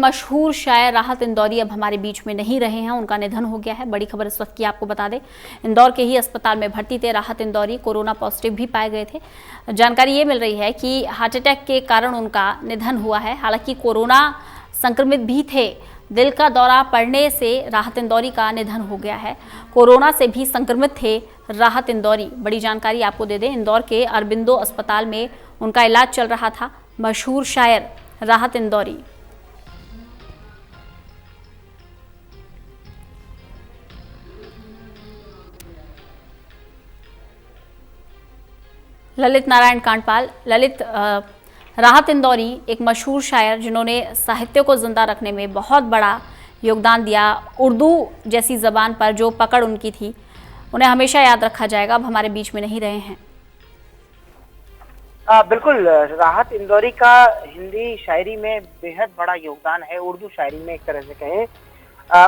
मशहूर शायर राहत इंदौरी अब हमारे बीच में नहीं रहे हैं, उनका निधन हो गया है। बड़ी खबर इस वक्त की आपको बता दें, इंदौर के ही अस्पताल में भर्ती थे राहत इंदौरी, कोरोना पॉजिटिव भी पाए गए थे। जानकारी ये मिल रही है कि हार्ट अटैक के कारण उनका निधन हुआ है। हालांकि कोरोना संक्रमित भी थे, दिल का दौरा पड़ने से राहत इंदौरी का निधन हो गया है। कोरोना से भी संक्रमित थे राहत इंदौरी। बड़ी जानकारी आपको दे दें, इंदौर के अरबिंदो अस्पताल में उनका इलाज चल रहा था। मशहूर शायर राहत इंदौरी। ललित नारायण कांडपाल। ललित, राहत इंदौरी एक मशहूर शायर जिन्होंने साहित्य को जिंदा रखने में बहुत बड़ा योगदान दिया। उर्दू जैसी जबान पर जो पकड़ उनकी थी, उन्हें हमेशा याद रखा जाएगा। अब हमारे बीच में नहीं रहे हैं। बिल्कुल, राहत इंदौरी का हिंदी शायरी में बेहद बड़ा योगदान है। उर्दू शायरी में एक तरह से कहें,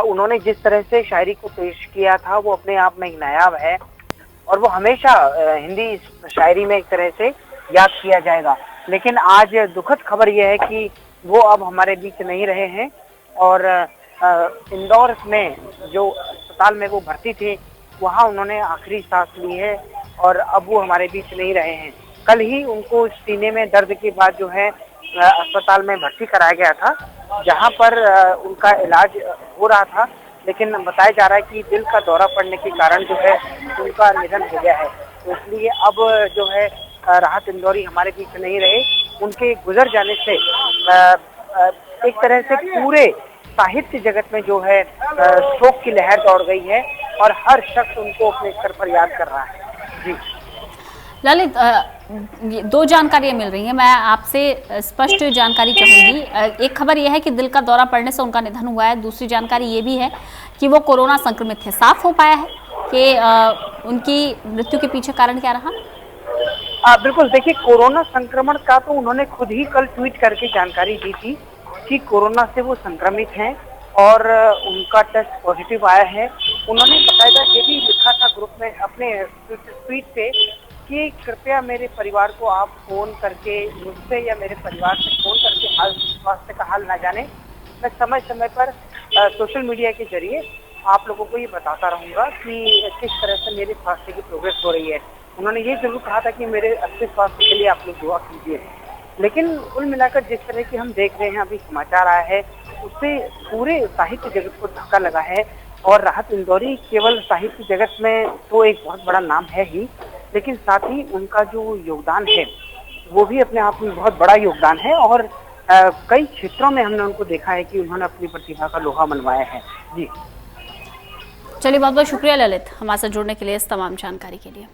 उन्होंने जिस तरह से शायरी को पेश किया था वो अपने आप में एक नायाब है और वो हमेशा हिंदी शायरी में एक तरह से याद किया जाएगा। लेकिन आज दुखद खबर यह है कि वो अब हमारे बीच नहीं रहे हैं और इंदौर में जो अस्पताल में वो भर्ती थे वहाँ उन्होंने आखिरी सांस ली है और अब वो हमारे बीच नहीं रहे हैं। कल ही उनको सीने में दर्द के बाद जो है अस्पताल में भर्ती कराया गया था, जहां पर उनका इलाज हो रहा था। लेकिन बताया जा रहा है कि दिल का दौरा पड़ने के कारण जो है उनका निधन हो गया है। तो इसलिए अब जो है राहत इंदौरी हमारे बीच नहीं रहे। उनके गुजर जाने से एक तरह से पूरे साहित्य जगत में जो है शोक की लहर दौड़ गई है और हर शख्स उनको अपने स्तर पर याद कर रहा है। जी ललित, दो जानकारियां मिल रही हैं, मैं आपसे स्पष्ट जानकारी चाहूंगी। एक खबर यह है कि दिल का दौरा पड़ने से उनका निधन हुआ है, दूसरी जानकारी ये भी है कि वो कोरोना संक्रमित थे। साफ हो पाया है कि उनकी मृत्यु के पीछे कारण क्या रहा? बिल्कुल, देखिए, कोरोना संक्रमण का तो उन्होंने खुद ही कल ट्वीट करके जानकारी दी थी कि कोरोना से वो संक्रमित हैं और उनका टेस्ट पॉजिटिव आया है। उन्होंने बाकायदा ये भी लिखा था ग्रुप में अपने ट्वीट पे कि कृपया मेरे परिवार को आप फोन करके मुझसे या मेरे परिवार से फोन करके हाल स्वास्थ्य का हाल ना जाने। मैं समय समय पर सोशल मीडिया के जरिए आप लोगों को ये बताता रहूंगा कि किस तरह से मेरे स्वास्थ्य की प्रोग्रेस हो रही है। उन्होंने ये जरूर कहा था कि मेरे अच्छे स्वास्थ्य के लिए आप लोग दुआ कीजिए। लेकिन कुल मिलाकर जिस तरह की हम देख रहे हैं अभी समाचार आया है, उससे पूरे साहित्य जगत को धक्का लगा है। और राहत इंदौरी केवल साहित्य जगत में तो एक बहुत बड़ा नाम है ही, लेकिन साथ ही उनका जो योगदान है वो भी अपने आप में बहुत बड़ा योगदान है और कई क्षेत्रों में हमने उनको देखा है कि उन्होंने अपनी प्रतिभा का लोहा मनवाया है। जी चलिए, बहुत बहुत शुक्रिया ललित, हमारे साथ जुड़ने के लिए, इस तमाम जानकारी के लिए।